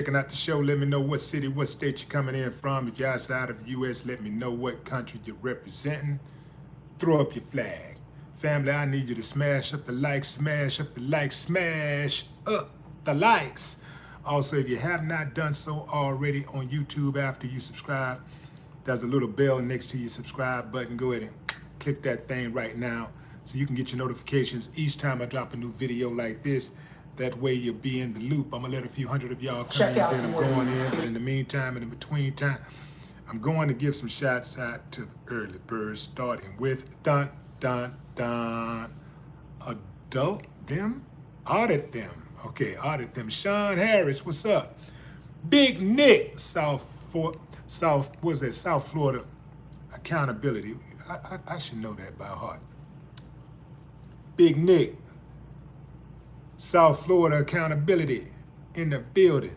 checking out the show. Let me know what city, what state you're coming in from. If you're outside of the U.S., let me know what country you're representing. Throw up your flag. Family, I need you to smash up the likes, smash up the likes, smash up the likes. Also, if you have not done so already on YouTube after you subscribe, there's a little bell next to your subscribe button. Go ahead and click that thing right now so you can get your notifications each time I drop a new video like this. That way you'll be in the loop. I'm gonna let a few hundred of y'all come in, then I'm going in. But in the meantime, in the between time, I'm going to give some shots out to the early birds, starting with dun dun dun. Adult them, audit them. Okay, audit them. Sean Harris, what's up? Big Nick, South Florida accountability. I should know that by heart. Big Nick, South Florida accountability in the building.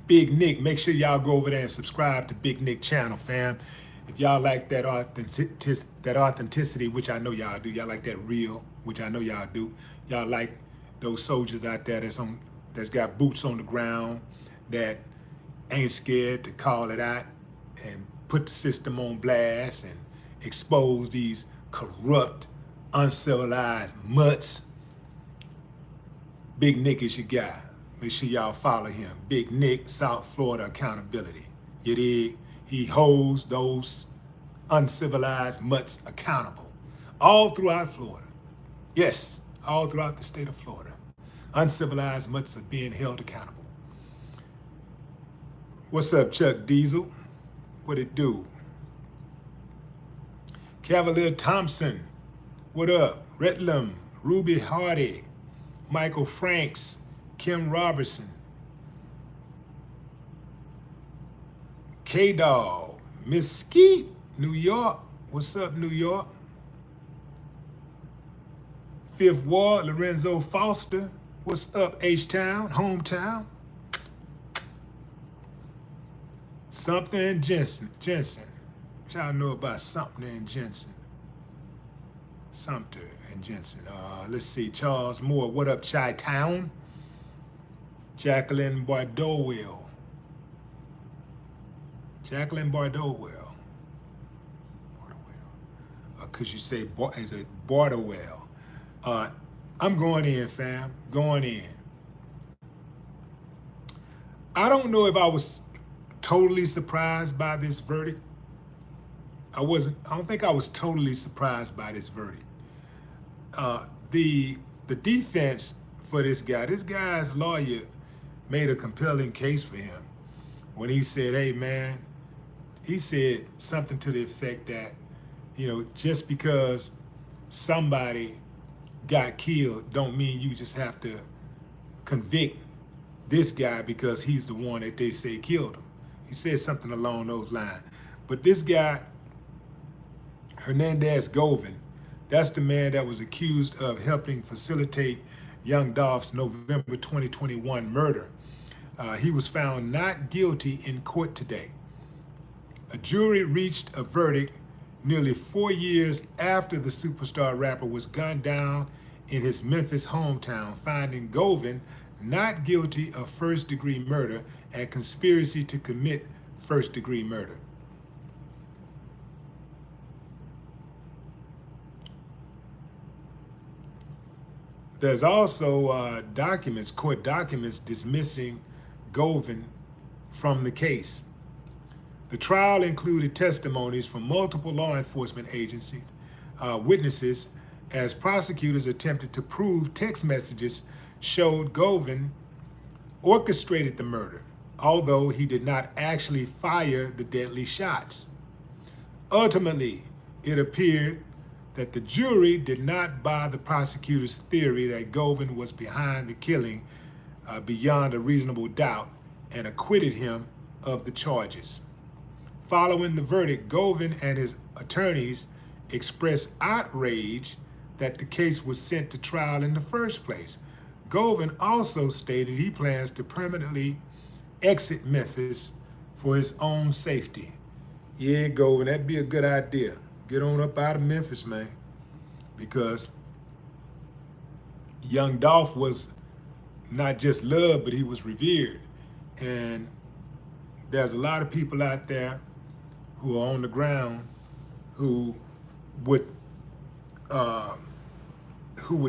Big Nick, make sure y'all go over there and subscribe to Big Nick channel, fam. If y'all like that authenticity, which I know y'all do, y'all like that real, which I know y'all do. Y'all like those soldiers out there that's got boots on the ground, that ain't scared to call it out and put the system on blast and expose these corrupt, uncivilized mutts. Big Nick is your guy. Make sure y'all follow him. Big Nick, South Florida accountability. You dig? He holds those uncivilized mutts accountable all throughout Florida. Yes, all throughout the state of Florida. Uncivilized mutts are being held accountable. What's up, Chuck Diesel? What it do? Cavalier Thompson, what up? Retlam, Ruby Hardy, Michael Franks, Kim Robertson, K-Dog, Mesquite, New York. What's up, New York? Fifth Ward, Lorenzo Foster. What's up, H-Town, hometown? Sumter and Jensen. What y'all know about Sumter and Jensen? Sumter and Jensen. Let's see, Charles Moore. What up, Chi-Town? Jacqueline Bardowell. Jacqueline Bardowell. Because you say, is it Bardowell? I'm going in, fam. Going in. I don't know if I was totally surprised by this verdict. I don't think I was totally surprised by this verdict. The defense for this guy's lawyer made a compelling case for him when he said, hey man, he said something to the effect that, just because somebody got killed don't mean you just have to convict this guy because he's the one that they say killed him. He said something along those lines. But this guy, Hernandez Govan, that's the man that was accused of helping facilitate young Dolph's November 2021 murder. He was found not guilty in court today. A jury reached a verdict nearly 4 years after the superstar rapper was gunned down in his Memphis hometown, finding Govan not guilty of first-degree murder and conspiracy to commit first-degree murder. There's also court documents dismissing Govan from the case. The trial included testimonies from multiple law enforcement agencies, witnesses, as prosecutors attempted to prove text messages showed Govan orchestrated the murder, although he did not actually fire the deadly shots. Ultimately, it appeared that the jury did not buy the prosecutor's theory that Govan was behind the killing beyond a reasonable doubt and acquitted him of the charges. Following the verdict, Govan and his attorneys expressed outrage that the case was sent to trial in the first place. Govan also stated he plans to permanently exit Memphis for his own safety. Yeah, Govan, that'd be a good idea. Get on up out of Memphis, man, because Young Dolph was not just loved, but he was revered. And there's a lot of people out there who are on the ground who would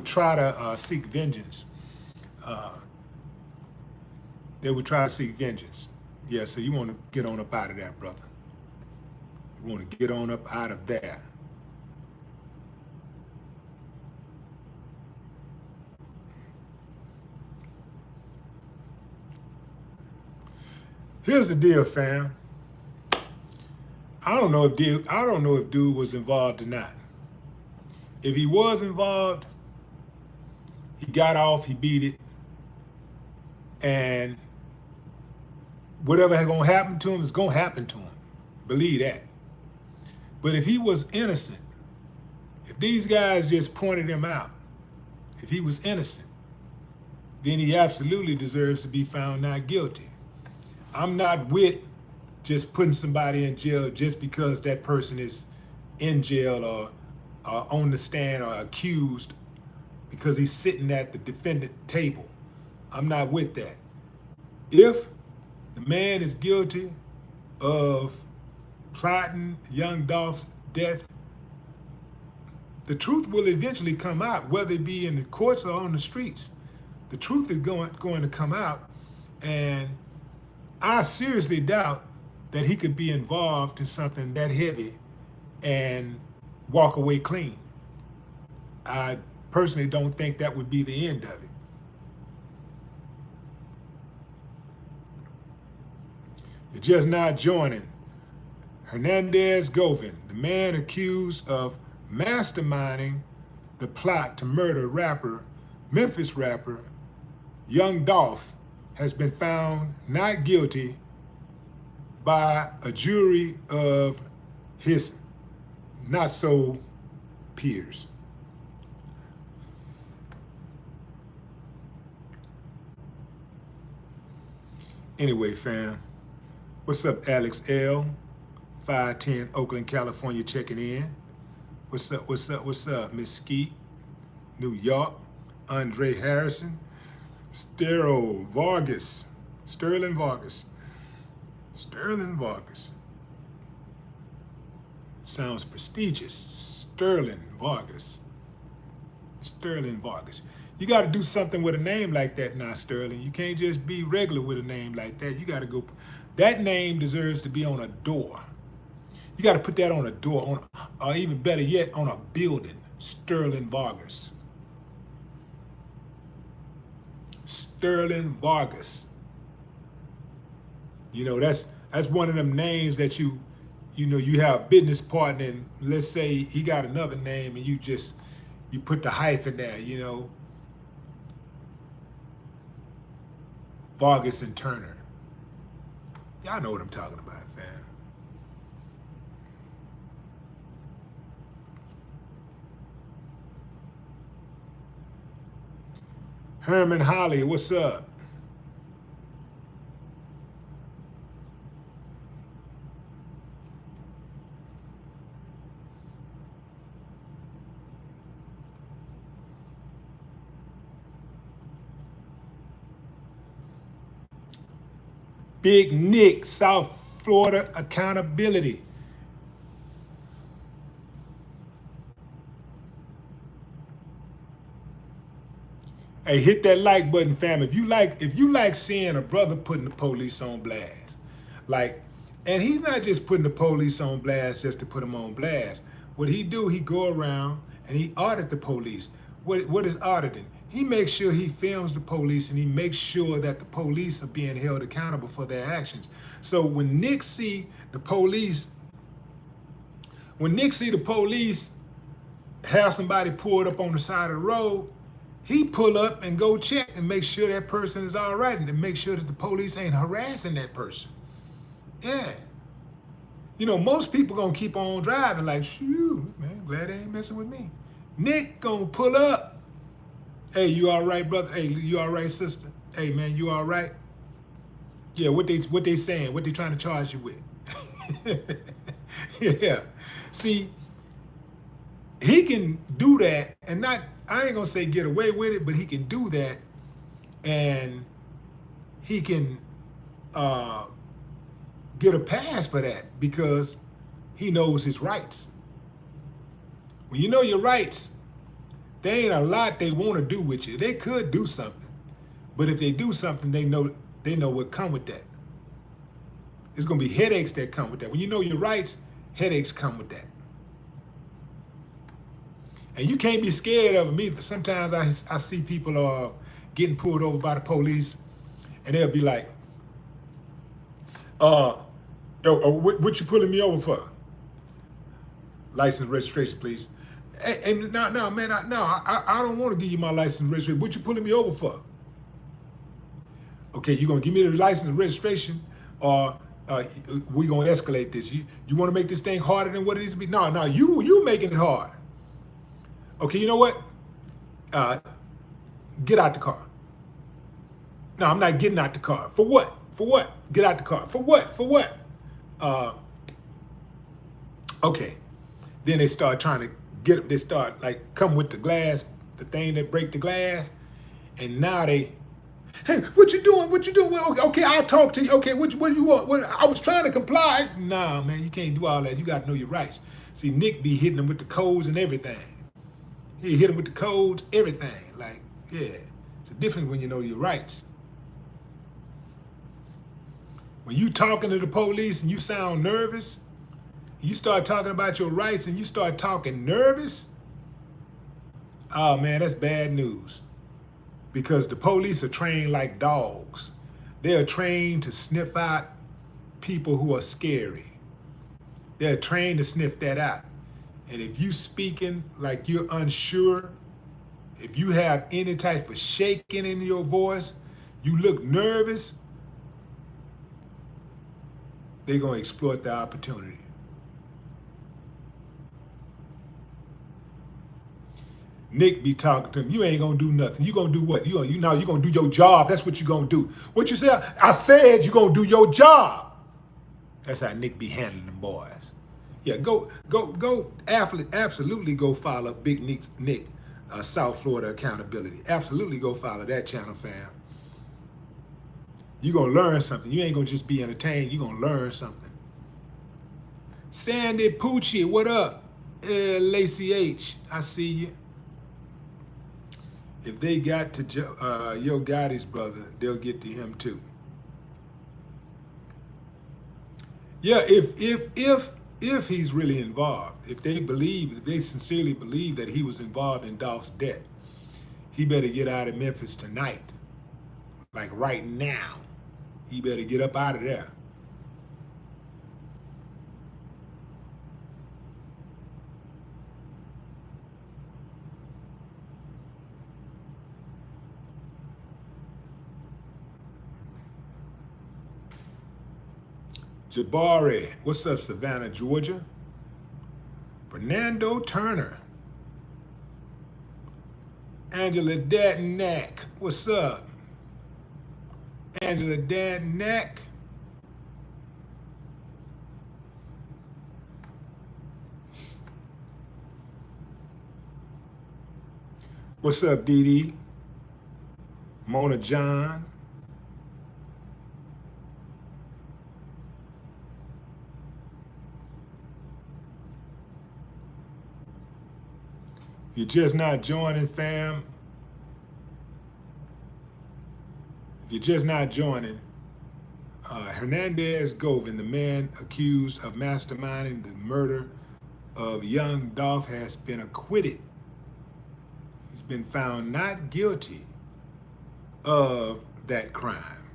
try to seek vengeance. They would try to seek vengeance. Yeah, so you want to get on up out of that, brother. You want to get on up out of there. Here's the deal, fam. I don't know if dude was involved or not. If he was involved, he got off, he beat it, and whatever is gonna happen to him is gonna happen to him. Believe that. But if he was innocent, if these guys just pointed him out, if he was innocent, then he absolutely deserves to be found not guilty. I'm not with just putting somebody in jail just because that person is in jail or on the stand or accused because he's sitting at the defendant table. I'm not with that. If the man is guilty of plotting young Dolph's death, the truth will eventually come out, whether it be in the courts or on the streets. The truth is going to come out, and I seriously doubt that he could be involved in something that heavy and walk away clean. I personally don't think that would be the end of it. You're just not joining. Hernandez Govin, the man accused of masterminding the plot to murder Memphis rapper, Young Dolph, has been found not guilty by a jury of his not-so peers. Anyway, fam, what's up, Alex L? 510 Oakland, California, checking in. What's up, Miss Skeet, New York, Andre Harrison, Sterling Vargas. Sounds prestigious. Sterling Vargas. You got to do something with a name like that now, Sterling. You can't just be regular with a name like that. You got to go. That name deserves to be on a door. You got to put that on a door, or even better yet, on a building. Sterling Vargas. Sterling Vargas. You know, that's one of them names that you have a business partner, and let's say he got another name, and you put the hyphen there, Vargas and Turner. Y'all know what I'm talking about, fam. Herman Holly, what's up? Big Nick, South Florida Accountability. Hey, hit that like button, fam. If you like seeing a brother putting the police on blast, and he's not just putting the police on blast just to put them on blast. What he do, he go around and he audit the police. What is auditing? He makes sure he films the police, and he makes sure that the police are being held accountable for their actions. So when Nick see the police have somebody pulled up on the side of the road, he pull up and go check and make sure that person is all right, and to make sure that the police ain't harassing that person. Yeah. Most people gonna keep on driving like, shoot, man, glad they ain't messing with me. Nick gonna pull up. Hey, you all right, brother? Hey, you all right, sister? Hey, man, you all right? Yeah, what they saying? What they trying to charge you with? Yeah. See, he can do that, and I ain't gonna say get away with it, but he can do that, and he can get a pass for that because he knows his rights. When you know your rights, there ain't a lot they want to do with you. They could do something, but if they do something, they know what come with that. There's gonna be headaches that come with that. When you know your rights, headaches come with that. And you can't be scared of them either. Sometimes I see people getting pulled over by the police, and they'll be like, what you pulling me over for? License registration, please. Hey, no, man, I don't want to give you my license registration. What you pulling me over for? Okay, you gonna give me the license and registration, or we gonna escalate this? You want to make this thing harder than what it needs to be? No, you making it hard. Okay, you know what? Get out the car. No, I'm not getting out the car. For what? For what? Get out the car. For what? For what? Okay. Then they start trying to they start like come with the glass, the thing that break the glass. And now hey, what you doing? What you doing? Well, okay, I'll talk to you. Okay, what do you want? I was trying to comply. Nah, man, you can't do all that. You got to know your rights. See, Nick be hitting them with the codes and everything. He hit him with the codes, everything. Like, yeah, it's a difference when you know your rights. When you talking to the police and you sound nervous, you start talking about your rights and you start talking nervous, oh man, that's bad news. Because the police are trained like dogs. They are trained to sniff out people who are scary. They're trained to sniff that out. And if you speaking like you're unsure, if you have any type of shaking in your voice, you look nervous, they're gonna exploit the opportunity. Nick be talking to him, you ain't gonna do nothing. You gonna do what? You gonna do your job. That's what you gonna do. What you say? I said you gonna do your job. That's how Nick be handling them boys. Yeah, go, absolutely go follow Big Nick, South Florida Accountability. Absolutely go follow that channel, fam. You're gonna learn something. You ain't gonna just be entertained, you're gonna learn something. Sandy Poochie, what up? Lacey H, I see you. If they got to Yo Gotti's brother, they'll get to him too. Yeah, if he's really involved, if they sincerely believe that he was involved in Dolph's death, he better get out of Memphis tonight. Like right now. He better get up out of there. Jabari, what's up, Savannah, Georgia? Fernando Turner. Angela Dadnack, what's up? Angela Dadnack. What's up, Dee Dee? Mona John. You're just not joining, fam. If you're just not joining, Hernandez Govin, the man accused of masterminding the murder of young Dolph, has been acquitted. He's been found not guilty of that crime.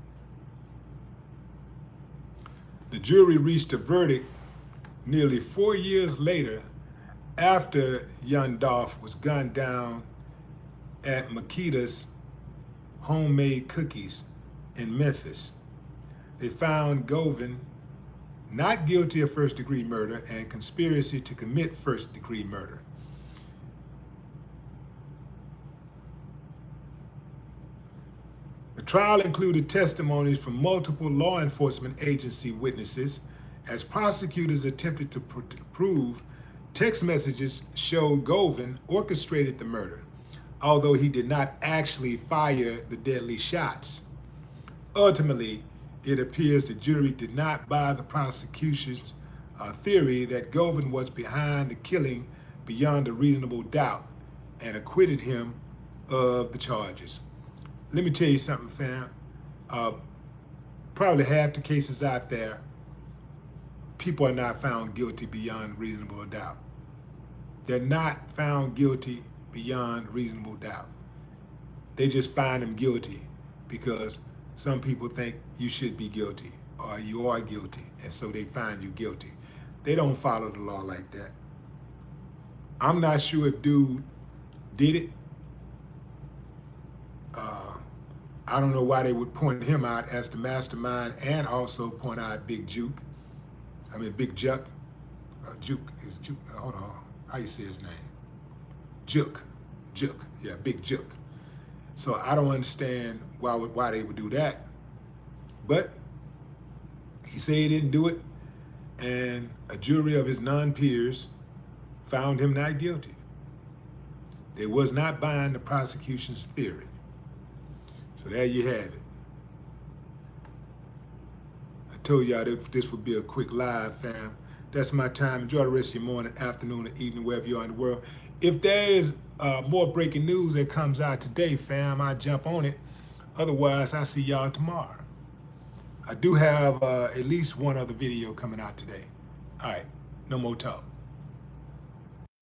The jury reached a verdict nearly 4 years later after young Dolph was gunned down at Makita's homemade cookies in Memphis. They found Govin not guilty of first-degree murder and conspiracy to commit first-degree murder. The trial included testimonies from multiple law enforcement agency witnesses as prosecutors attempted to prove text messages showed Govin orchestrated the murder. although he did not actually fire the deadly shots. Ultimately, it appears the jury did not buy the prosecution's theory that Govan was behind the killing beyond a reasonable doubt and acquitted him of the charges. Let me tell you something, fam. Probably half the cases out there, people are not found guilty beyond reasonable doubt. They're not found guilty beyond reasonable doubt. They just find them guilty because some people think you should be guilty or you are guilty, and so they find you guilty. They don't follow the law like that. I'm not sure if dude did it. I don't know why they would point him out as the mastermind and also point out Big Juke. Big Juck. Juke is Juke. Hold on. How you say his name? Juke. Yeah, Big Juke. So I don't understand why they would do that. But he said he didn't do it, and a jury of his non-peers found him not guilty. They was not buying the prosecution's theory. So there you have it. I told y'all that this would be a quick live, fam. That's my time. Enjoy the rest of your morning, afternoon, or evening, wherever you are in the world. If there is more breaking news that comes out today, fam, I'll jump on it. Otherwise, I'll see y'all tomorrow. I do have at least one other video coming out today. All right, no more talk.